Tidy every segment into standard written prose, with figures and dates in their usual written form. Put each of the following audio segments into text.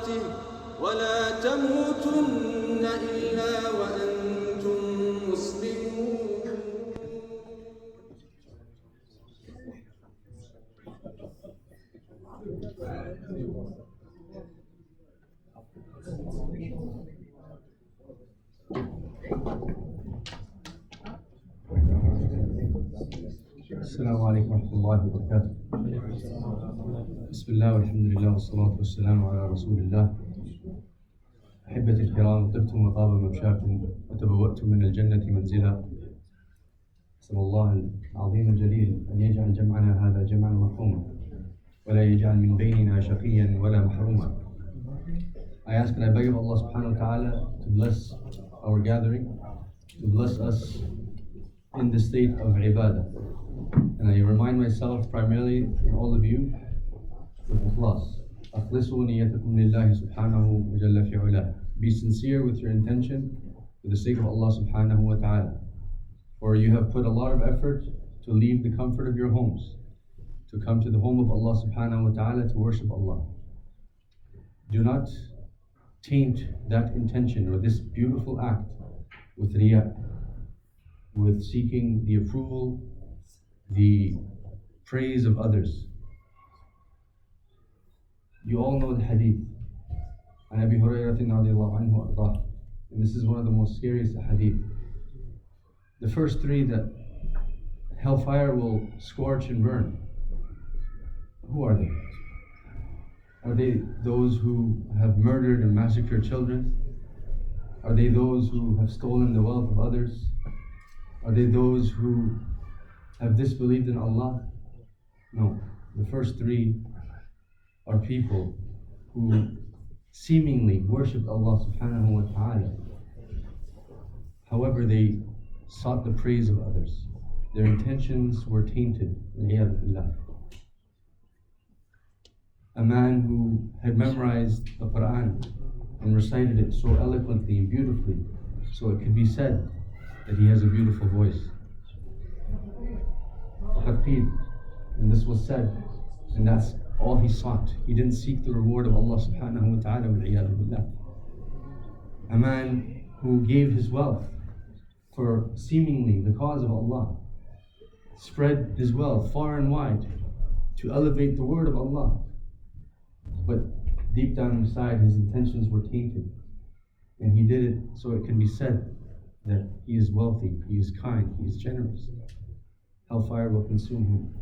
تقاته ولا تموتن إلا وأنتم مسلمون. السلام عليكم ورحمة الله وبركاته. بسم الله والحمد لله والصلاة والسلام على رسول الله. أحبتي الكرام، طبتم وطاب ممشاكم وتبوأتم من الجنة منزلا. أسأل الله العظيم الجليل أن يجعل جمعنا هذا جمعا مرحوما ولا يجعل من بيننا شقيا ولا محروما. I ask and I beg of Allah subhanahu wa ta'ala to bless our gathering, to bless us in the state of ibadah. And I remind myself primarily and all of you with ikhlas. أخلصوا نيتكم لله سبحانه وجل في علاه. Be sincere with your intention for the sake of Allah subhanahu wa ta'ala. For you have put a lot of effort to leave the comfort of your homes, to come to the home of Allah subhanahu wa ta'ala to worship Allah. Do not taint that intention or this beautiful act with riya, with seeking the approval, the praise of others. You all know the hadith. عن أبي هريرة رضي الله عنه وأرضاه. And this is one of the most scariest hadith. The first three that hellfire will scorch and burn. Who are they? Are they those who have murdered and massacred children? Are they those who have stolen the wealth of others? Are they those who have disbelieved in Allah? No. The first three are people who seemingly worshipped Allah subhanahu wa ta'ala. However, they sought the praise of others. Their intentions were tainted. A man who had memorized the Quran and recited it so eloquently and beautifully, so it could be said that he has a beautiful voice. And this was said, and that's all he sought. He didn't seek the reward of Allah subhanahu wa ta'ala wal-'iyadhu billah. A man who gave his wealth for seemingly the cause of Allah, spread his wealth far and wide to elevate the word of Allah. But deep down inside, his intentions were tainted. And he did it so it can be said that he is wealthy, he is kind, he is generous. Hellfire will consume him.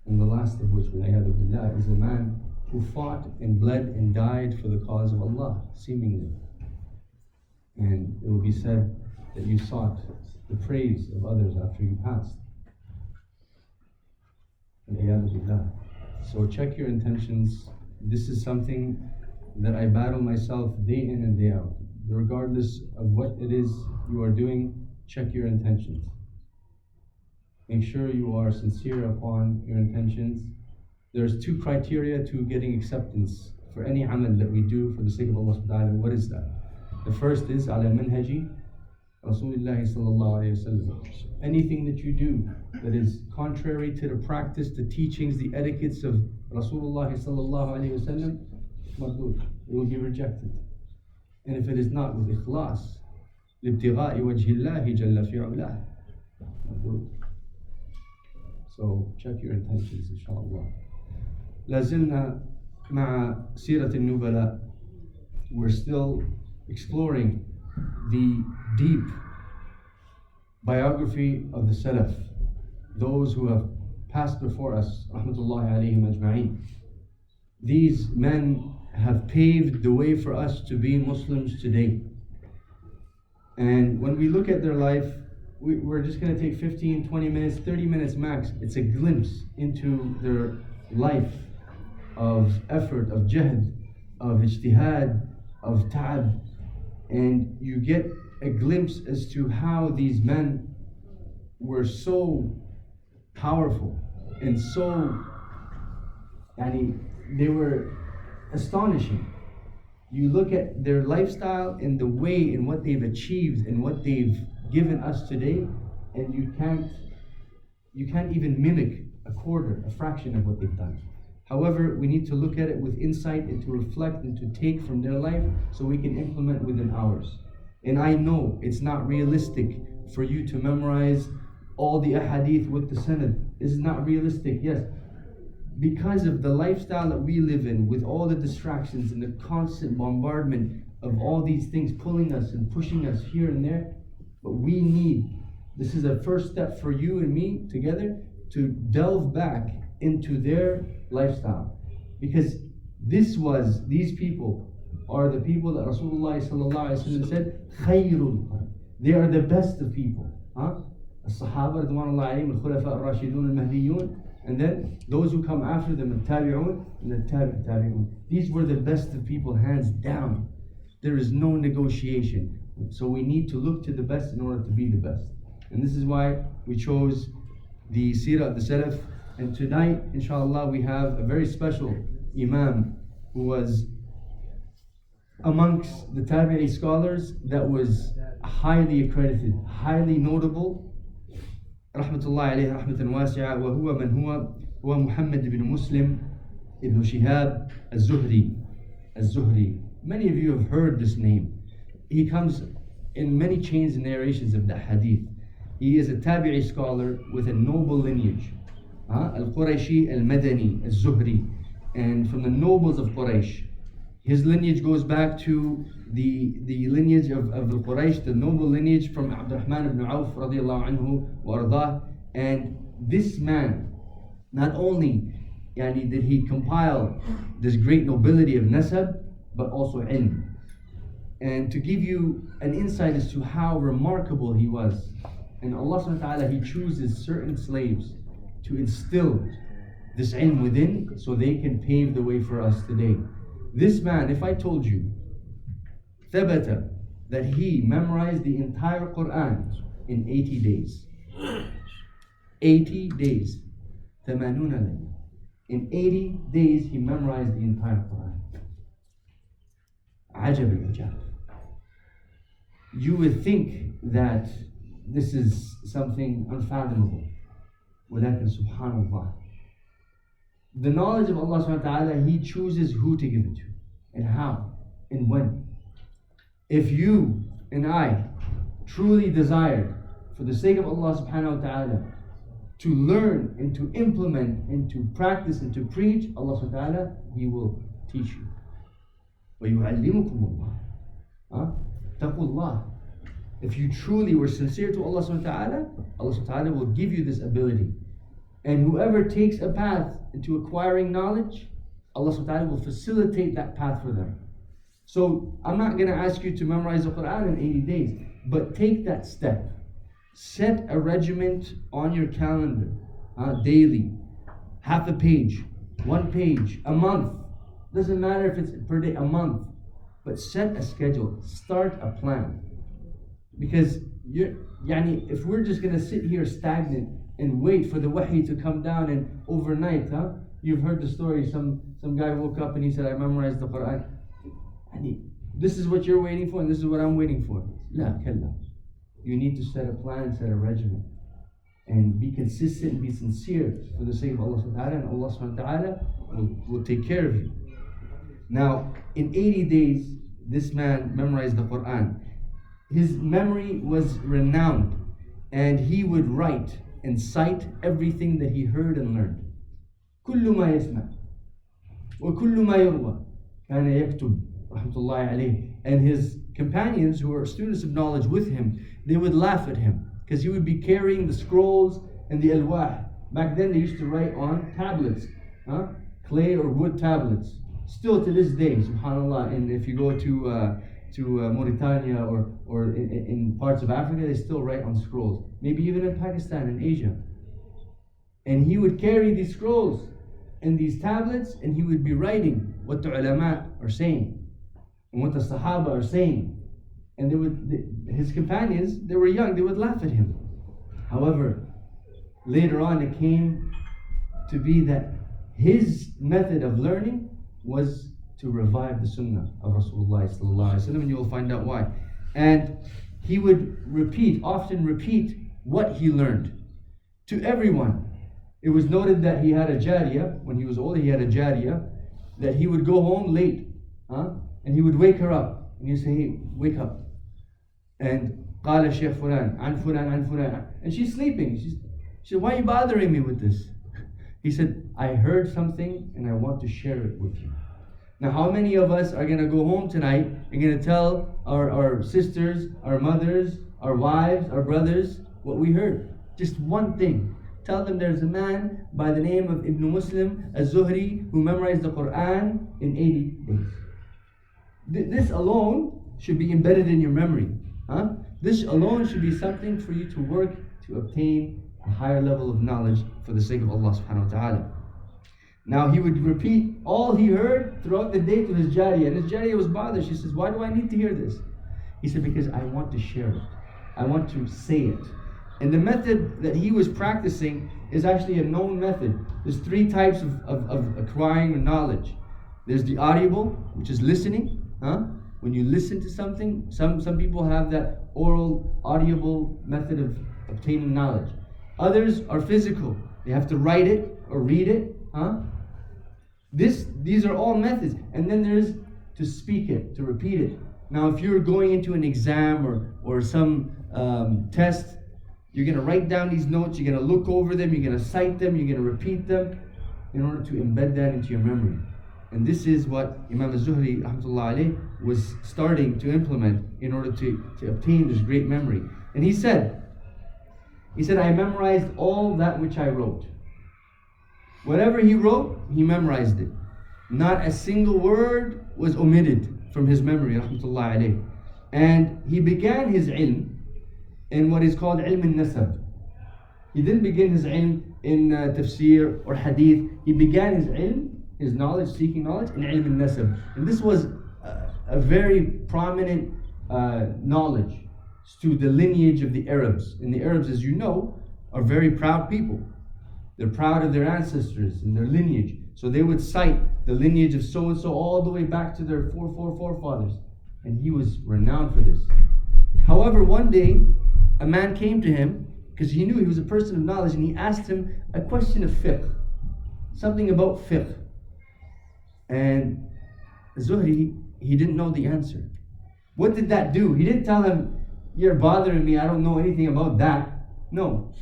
And the last of which, billah, is a man who fought and bled and died for the cause of Allah, seemingly. And it will be said that you sought the praise of others after you passed. Billah. So check your intentions. This is something that I battle myself day in and day out. Regardless of what it is you are doing, check your intentions. Make sure you are sincere upon your intentions. There's two criteria to getting acceptance for any amal that we do for the sake of Allah subhanahu wa ta'ala. What is that? The first is ala manhaji Rasulullah sallallahu alayhi wa sallam. Anything that you do that is contrary to the practice, the teachings, the etiquettes of Rasulullah sallallahu alayhi wa sallam, mardud, it will be rejected. And if it is not with ikhlas, libtigha'i wajhillahi jalla fi'ulah, mardud. So check your intentions, inshallah. لازلنا مع سيرة النبلاء. We're still exploring the deep biography of the Salaf, those who have passed before us, rahmatullahi alayhim ajma'in. These men have paved the way for us to be Muslims today. And when we look at their life, we're just going to take 15, 20 minutes, 30 minutes max. It's a glimpse into their life of effort, of jahd, of ijtihad, of ta'ab. And you get a glimpse as to how these men were so powerful and so, they were astonishing. You look at their lifestyle and the way and what they've achieved and what they've given us today, and you can't even mimic a quarter, a fraction of what they've done. However, we need to look at it with insight and to reflect and to take from their life so we can implement within ours. And I know it's not realistic for you to memorize all the ahadith with the sanad. This is not realistic, yes. Because of the lifestyle that we live in, with all the distractions and the constant bombardment of all these things pulling us and pushing us here and there, but we need, this is a first step for you and me together to delve back into their lifestyle. Because these people are the people that Rasulullah said, Khayrul. They are the best of people. As-Sahaba, Ridwanullah alayhim, al-Khulafa al-Rashidun, al-Mahdiyun, and then those who come after them, al-Tabi'un, and the Tabi'un. These were the best of people, hands down. There is no negotiation. So we need to look to the best in order to be the best. And this is why we chose the Seerah of the Salaf. And tonight, inshallah, we have a very special Imam who was amongst the Tabi'i scholars that was highly accredited, highly notable. Rahmatullahi alayhi rahmatan wasi'a, wa huwa man huwa Mohammed ibn Muslim ibn Shihab Zuhry. Many of you have heard this name. He comes in many chains and narrations of the hadith. He is a Tabi'i scholar with a noble lineage. Al-Qurayshi, Al-Madani, Al-Zuhri, and from the nobles of Quraysh. His lineage goes back to the lineage of Al-Quraysh, the noble lineage from Abdurrahman ibn Auf radiallahu anhu wa ardah. And this man, not only did he compile this great nobility of nasab, but also ilm. And to give you an insight as to how remarkable he was, and Allah subhanahu wa ta'ala, He chooses certain slaves to instill this ilm within so they can pave the way for us today. This man, if I told you, thabata, that he memorized the entire Quran in 80 days. 80 days. Thamanuna layla. In 80 days he memorized the entire Quran. Ajab al-ajab. You would think that this is something unfathomable. Walakin subhanallah. The knowledge of Allah subhanahu wa ta'ala, He chooses who to give it to, and how, and when. If you and I truly desired, for the sake of Allah subhanahu wa ta'ala, to learn and to implement and to practice and to preach, Allah subhanahu wa ta'ala, He will teach you. وَيُعَلِّمُكُمُ اللَّهِ Taqullah. If you truly were sincere to Allah subhanahu wa ta'ala, Allah subhanahu wa ta'ala will give you this ability. And whoever takes a path into acquiring knowledge, Allah subhanahu wa ta'ala will facilitate that path for them. So I'm not going to ask you to memorize the Quran in 80 days, but take that step. Set a regiment on your calendar, daily, half a page, 1 page, a month. Doesn't matter if it's per day, a month. But set a schedule, start a plan. Because if we're just going to sit here stagnant and wait for the wahi to come down and overnight, you've heard the story, some guy woke up and he said, I memorized the Quran. This is what you're waiting for and this is what I'm waiting for. La kalla. You need to set a plan, set a regimen, and be consistent and be sincere for the sake of Allah subhanahu wa ta'ala, and Allah subhanahu wa ta'ala will take care of you. Now, in 80 days, this man memorized the Quran. His memory was renowned, and he would write and cite everything that he heard and learned. كل ما يسمع وكل ما يروى كان يكتب رحمة الله عليه. And his companions, who were students of knowledge with him, they would laugh at him because he would be carrying the scrolls and the alwah. Back then they used to write on tablets, clay or wood tablets. Still to this day, subhanallah. And if you go to Mauritania or in parts of Africa, they still write on scrolls. Maybe even in Pakistan and Asia. And he would carry these scrolls and these tablets, and he would be writing what the ulama are saying and what the Sahaba are saying. And his companions, they were young, they would laugh at him. However, later on it came to be that his method of learning was to revive the sunnah of Rasulullah sallallahu alaihi wasallam, and you will find out why. And he would often repeat what he learned to everyone. It was noted that he had a jariyah, when he was older he had a jariyah, that he would go home late, and he would wake her up, and he'd say, hey, wake up. And قال الشيخ فلان عن فلان عن فلان, and she's sleeping. She said, why are you bothering me with this? He said, I heard something and I want to share it with you. Now, how many of us are going to go home tonight and going to tell our sisters, our mothers, our wives, our brothers what we heard? Just one thing. Tell them there's a man by the name of Ibn Muslim al-Zuhry who memorized the Quran in 80 days. This alone should be embedded in your memory. This alone should be something for you to work to obtain a higher level of knowledge for the sake of Allah subhanahu wa ta'ala. Now he would repeat all he heard throughout the day to his jariyah, and his jariyah was bothered. She says, why do I need to hear this? He said, because I want to share it. I want to say it. And the method that he was practicing is actually a known method. There's 3 types of acquiring knowledge. There's the audible, which is listening. When you listen to something, some people have that oral, audible method of obtaining knowledge. Others are physical. They have to write it or read it. These are all methods. And then there's to speak it, to repeat it. Now, if you're going into an exam or some test, you're going to write down these notes, you're going to look over them, you're going to cite them, you're going to repeat them in order to embed that into your memory. And this is what Imam al-Zuhri rahmatullahi alayh was starting to implement in order to obtain this great memory. And he said, I memorized all that which I wrote. Whatever he wrote, he memorized it. Not a single word was omitted from his memory, rahmatullahi alayh. And he began his ilm in what is called ilm al-nasab. He didn't begin his ilm in tafsir or hadith. He began his ilm, his knowledge, seeking knowledge, in ilm al-nasab. And this was a very prominent knowledge to the lineage of the Arabs. And the Arabs, as you know, are very proud people. They're proud of their ancestors and their lineage. So they would cite the lineage of so-and-so all the way back to their forefathers. And he was renowned for this. However, one day, a man came to him, because he knew he was a person of knowledge, and he asked him a question of fiqh. Something about fiqh. And Zuhri, he didn't know the answer. What did that do? He didn't tell him, you're bothering me, I don't know anything about that. No.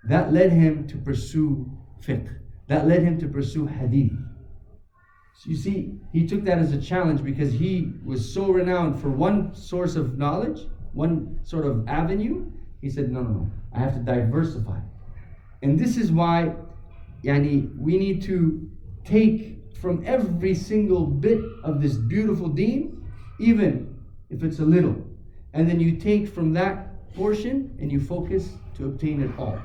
That led him to pursue fiqh. That led him to pursue hadith. So you see, he took that as a challenge because he was so renowned for one source of knowledge, one sort of avenue. He said, no, I have to diversify. And this is why we need to take from every single bit of this beautiful deen, even if it's a little. And then you take from that portion and you focus to obtain it all.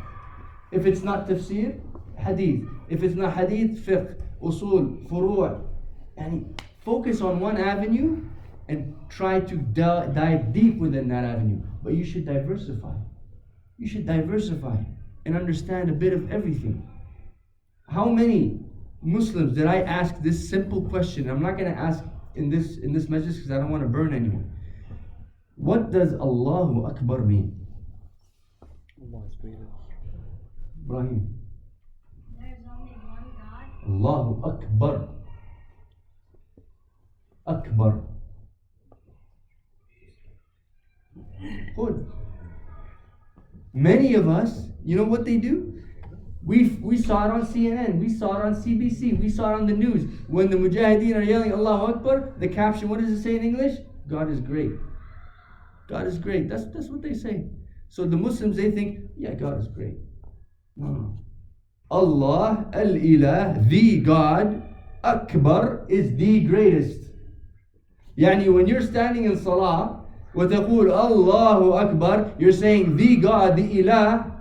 If it's not tafsir, hadith. If it's not hadith, fiqh, usul, furu'. And focus on one avenue and try to dive deep within that avenue. But you should diversify. You should diversify and understand a bit of everything. How many Muslims did I ask this simple question? I'm not going to ask in this majlis because I don't want to burn anyone. What does Allahu Akbar mean? Allah is greater. Ibrahim. There's only one God. Allahu Akbar. Akbar. Good. Many of us, you know what they do? We saw it on CNN, we saw it on CBC, we saw it on the news. When the Mujahideen are yelling Allahu Akbar, the caption, what does it say in English? God is great. God is great. That's what they say. So the Muslims, they think, yeah, God is great. No. Allah, al-Ilah, the God, Akbar is the greatest. When you're standing in Salah, وَتَقُولُ Allahu Akbar, you're saying the God, the Ilah,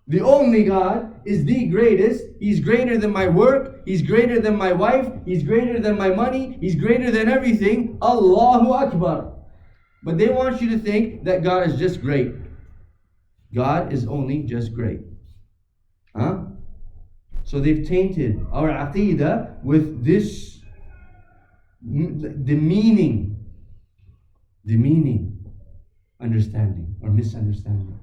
the only God is the greatest. He's greater than my work. He's greater than my wife. He's greater than my money. He's greater than everything. Allahu Akbar. But they want you to think that God is just great. God is only just great. So they've tainted our aqeedah with this, the meaning, understanding or misunderstanding.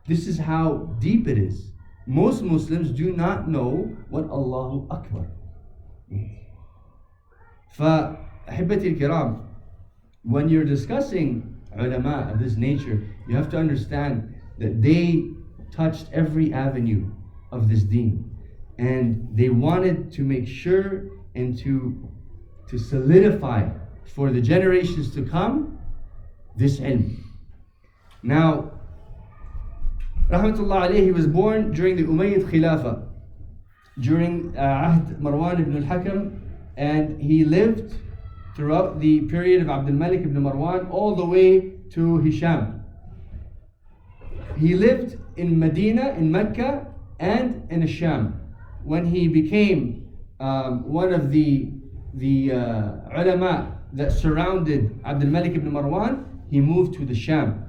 This is how deep it is. most Muslims do not know what Allahu Akbar means. فأحبتي الكرام, when you're discussing ulama of this nature, you have to understand that they touched every avenue of this deen, and they wanted to make sure and to solidify for the generations to come this ilm. Now, Rahmatullah alayhi, he was born during the Umayyad Khilafah, during Ahd Marwan ibn al-Hakam, and he lived throughout the period of Abdul Malik ibn Marwan all the way to Hisham. He lived in Medina, in Mecca, and in Sham. When he became one of the ulama that surrounded Abdul Malik ibn Marwan, he moved to the Sham.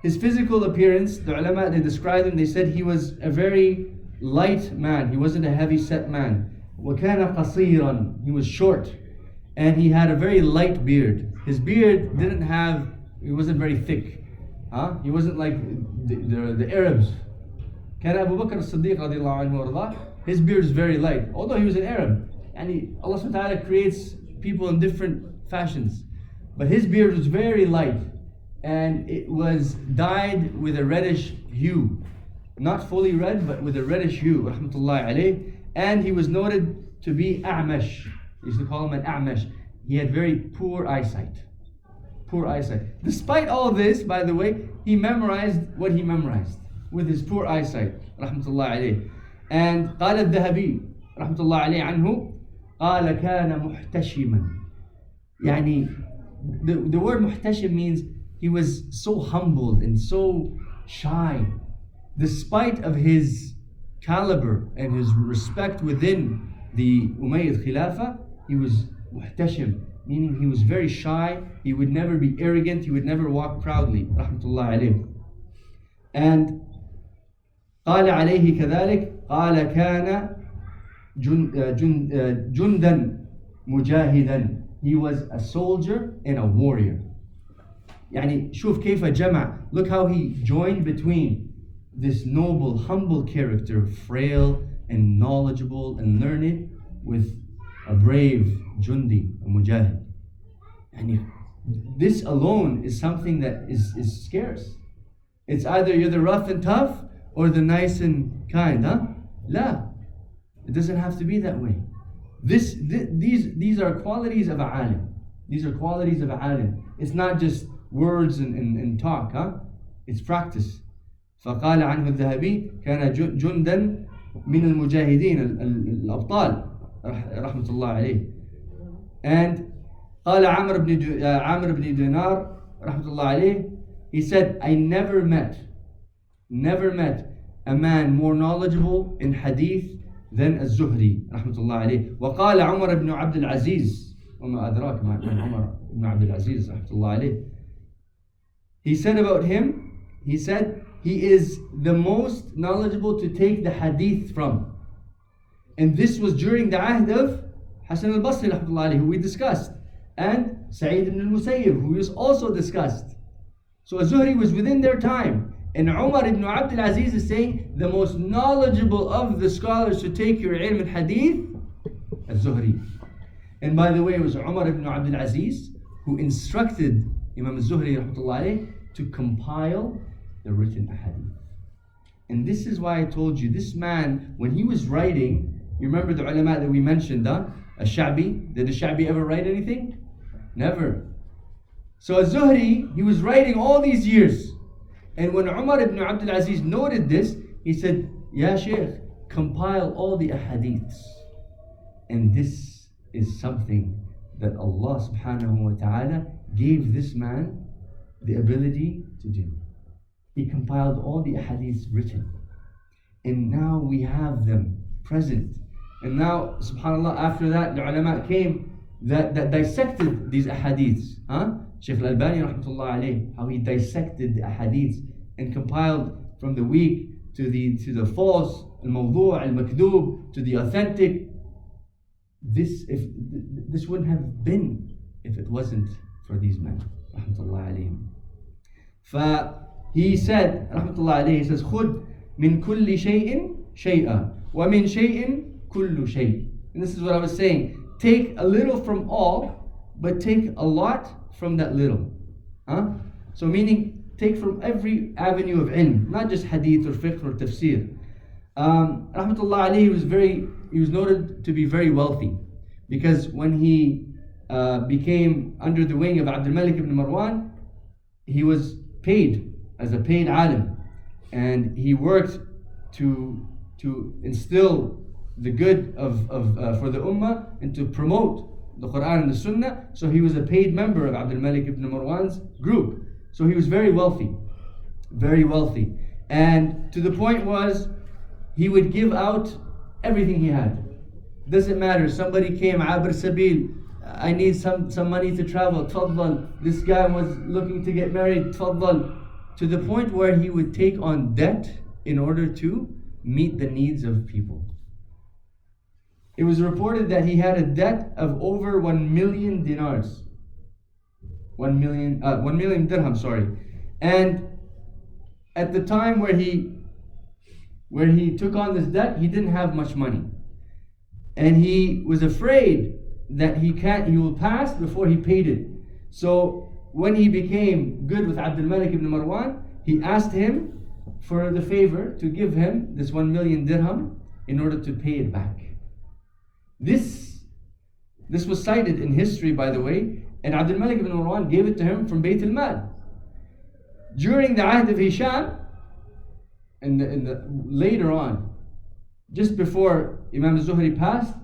His physical appearance, the ulama, they described him, they said he was a very light man. He wasn't a heavy set man. وَكَانَ قَصِيرًا, he was short. And he had a very light beard. His beard he wasn't very thick. He wasn't like the Arabs. كان Abu Bakr as-Siddiq radiallahu anhu warḍah, his beard is very light, although he was an Arab. And Allah subhanahu wa ta'ala creates people in different fashions. But his beard was very light, and it was dyed with a reddish hue. Not fully red, but with a reddish hue, rahmatullahi alayh. And he was noted to be a'mash. They used to call him an a'mash. He had very poor eyesight. Poor eyesight. Despite all this, by the way, he memorized what he memorized with his poor eyesight, rahmatullahi alayh. And قال الذهبي rahmatullahi alayh anhu, قال كان محتشما. يعني the word muhtashim means he was so humbled and so shy. Despite of his caliber and his respect within the Umayyad Khilafah, he was muhtashim, meaning he was very shy. He would never be arrogant. He would never walk proudly, rahmatullahi alayh. And قال عليه كذلك قال كان جندا مجاهدا. He was a soldier and a warrior. يعني شوف كيف جمع. Look how he joined between this noble, humble character, frail and knowledgeable and learned, with a brave jundi, a mujahid. And this alone is something that is scarce. It's either you're the rough and tough or the nice and kind, La. It doesn't have to be that way. These are qualities of a alim. These are qualities of a alim. It's not just words and talk, It's practice. فقال عنه الذهبي كان جندا من المجاهدين الأبطال رحمة الله عليه. And قال عامر بن دينار رحمة الله عليه, he said, I never met a man more knowledgeable in hadith than الزهري رحمة الله عليه. وقال عمر بن عبد العزيز, وما أدراك ما عمر بن عبد العزيز رحمة الله عليه. He said about him, he said, he is the most knowledgeable to take the hadith from. And this was during the ahd of Hasan al-Basri رحمة الله عليه, who we discussed, and Sa'id ibn al-Musayyib, who was also discussed. So Zuhri was within their time. And Umar ibn Abdul Aziz is saying the most knowledgeable of the scholars to take your ilm and hadith, al-Zuhri. And by the way, it was Umar ibn Abdul Aziz who instructed Imam al-Zuhri rahmatullahi alayh to compile the written hadith. And this is why I told you, this man, when he was writing, you remember the ulama that we mentioned, Al-Sha'bi? Did Al-Sha'bi ever write anything? Never. So al-Zuhri, he was writing all these years. And when Umar ibn Abdul Aziz noted this, he said, Ya Shaykh, compile all the ahadiths. And this is something that Allah subhanahu wa ta'ala gave this man the ability to do. He compiled all the ahadiths written. And now we have them present. And now, subhanAllah, after that, the ulama came that dissected these ahadiths. Shaykh al-Albani rahmatullah alayh, how he dissected the ahadiths and compiled from the weak to the false, al-mawdu', al-makdoob, to the authentic. This wouldn't have been if it wasn't for these men, rahmatullah alayhim. He said, rahmatullah alayhi, he says, خُذْ من كل شيء شيئا ومن شيء كل شيء. And this is what I was saying. Take a little from all, but take a lot from that little. So meaning, take from every avenue of ilm, not just hadith or fiqh or tafsir. Rahmatullah alayhi he was noted to be very wealthy, because when he became under the wing of Abdul Malik ibn Marwan, he was paid as a paid alim, and he worked to instill the good for the ummah and to promote the Quran and the Sunnah. So he was a paid member of Abdul Malik ibn Marwan's group. So he was very wealthy, and to the point was he would give out everything he had. Doesn't matter. Somebody came, Abr Sabil, I need some money to travel, tfaddal. This guy was looking to get married, tfaddal. To the point where he would take on debt in order to meet the needs of people. It was reported that he had a debt of over 1 million dinars. 1 million dirham, sorry. And at the time where he took on this debt, he didn't have much money. And he was afraid that he will pass before he paid it. So when he became good with Abdul Malik ibn Marwan, he asked him for the favor to give him this 1 million dirham in order to pay it back. This was cited in history, by the way, and Abdul Malik ibn Marwan gave it to him from Bayt al-Mal. During the Ahd of Hisham, later on, just before Imam Zuhry passed,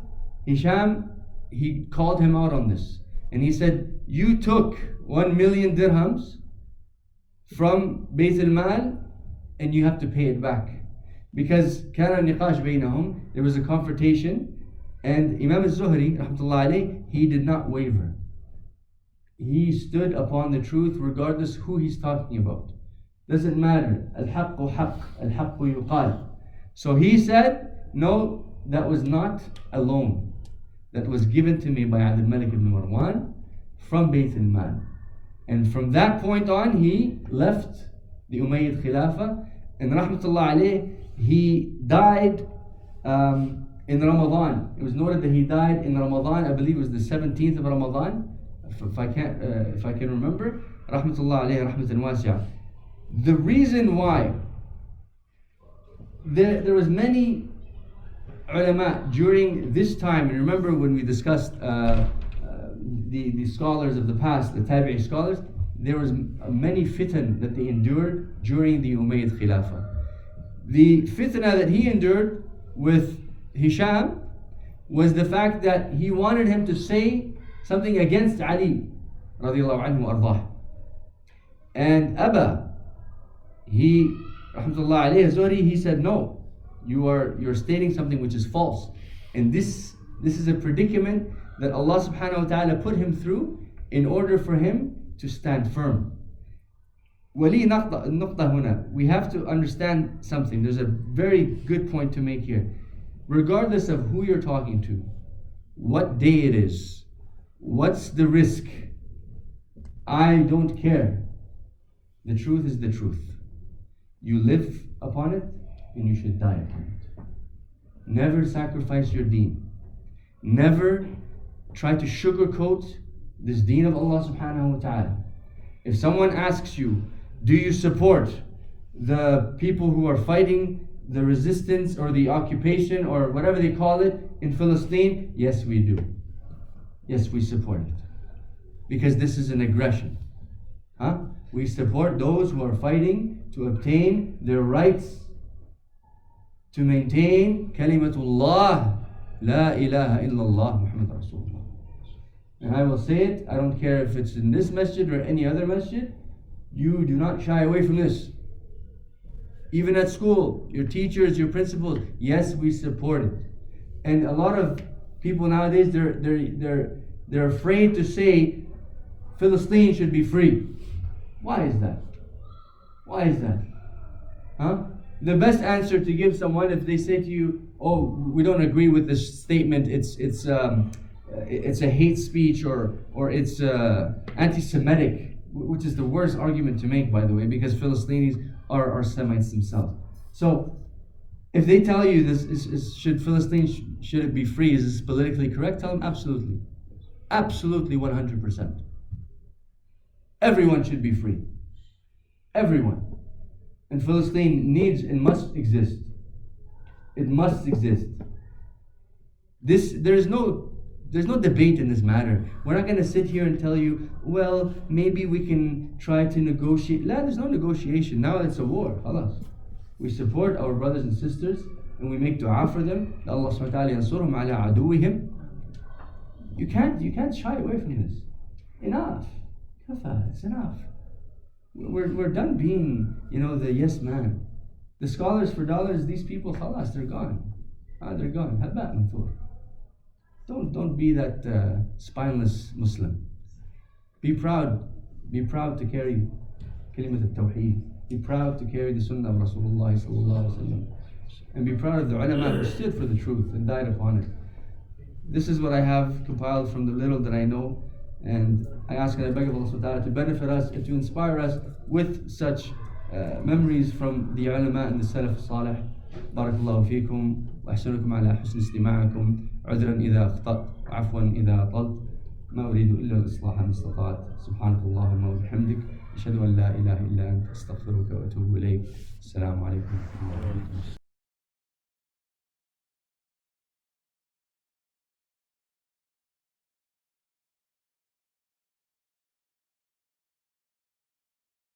Hisham, he called him out on this. And he said, you took 1 million dirhams from Bayt al-Mal and you have to pay it back. Because كان النقاش بينهم, there was a confrontation, and Imam al-Zuhri, rahmatullah alayh, he did not waver. He stood upon the truth regardless who he's talking about. Doesn't matter. Al-haqqu haqq, al-haqqu yuqal. So he said, no, that was not a loan. That was given to me by Abdul Malik ibn Marwan from Bayt al-Mal. And from that point on, he left the Umayyad Khilafah, and rahmatullah alayh, he died in Ramadan. It was noted that he died in Ramadan. I believe it was the 17th of Ramadan, if I can remember. Rahmatullah alayhi rahmatan wasi'ah. The reason why there was many ulama during this time, and remember when we discussed the scholars of the past, the Tabi'i scholars, there was many fitan that they endured during the Umayyad Khilafah. The fitna that he endured with Hisham was the fact that he wanted him to say something against Ali radiallahu anhu ardah. And Abba, rahmatullah alayhi Zuhri, he said, no, you're stating something which is false. And this is a predicament that Allah subhanahu wa ta'ala put him through in order for him to stand firm. We have to understand something. There's a very good point to make here. Regardless of who you're talking to, what day it is, what's the risk, I don't care. The truth is the truth. You live upon it and you should die upon it. Never sacrifice your deen. Never try to sugarcoat this deen of Allah subhanahu wa ta'ala. If someone asks you, do you support the people who are fighting the resistance or the occupation or whatever they call it in Palestine? Yes, we do. Yes, we support it. Because this is an aggression. We support those who are fighting to obtain their rights, to maintain kalimatullah, la ilaha illallah Muhammad Rasulullah. And I will say it, I don't care if it's in this masjid or any other masjid, you do not shy away from this. Even at school, your teachers, your principals, yes, we support it. And a lot of people nowadays, they're afraid to say Palestine should be free. Why is that? Why is that? The best answer to give someone if they say to you, oh, we don't agree with this statement, it's a hate speech or it's anti-Semitic, which is the worst argument to make, by the way, because Philistines are Semites themselves. So, if they tell you this should Philistine, should it be free, is this politically correct? Tell them absolutely. Absolutely 100%. Everyone should be free. Everyone. And Philistine needs and must exist. It must exist. There's no debate in this matter. We're not going to sit here and tell you, well, maybe we can try to negotiate. La, there's no negotiation. Now it's a war. Khalas. We support our brothers and sisters and we make dua for them. Allah subhanahu wa ta'ala yansurhum ala aduwihim. You can't shy away from this. Enough. Kafa, it's enough. We're done being, the yes man. The scholars for dollars, these people, khalas, they're gone. They're gone. Habba manthur. Don't be that spineless Muslim. Be proud. Be proud to carry kalimat al-tawheed. Be proud to carry the sunnah of Rasulullah sallallahu alaihi wasallam. And be proud of the ulama who stood for the truth and died upon it. This is what I have compiled from the little that I know. And I ask and I beg of Allah subhanahu wa ta'ala to benefit us and to inspire us with such memories from the ulama and the salaf salih. Barakallahu feekum wa ahsanukum ala husn istima'akum. عذرا إذا أخطأت عفوا إذا أطلت ما أريد إلا الإصلاح ما استطعت سبحانك اللهم وبحمدك أشهد أن لا إله إلا أنت أستغفرك وأتوب إليك السلام عليكم ورحمة الله وبركاته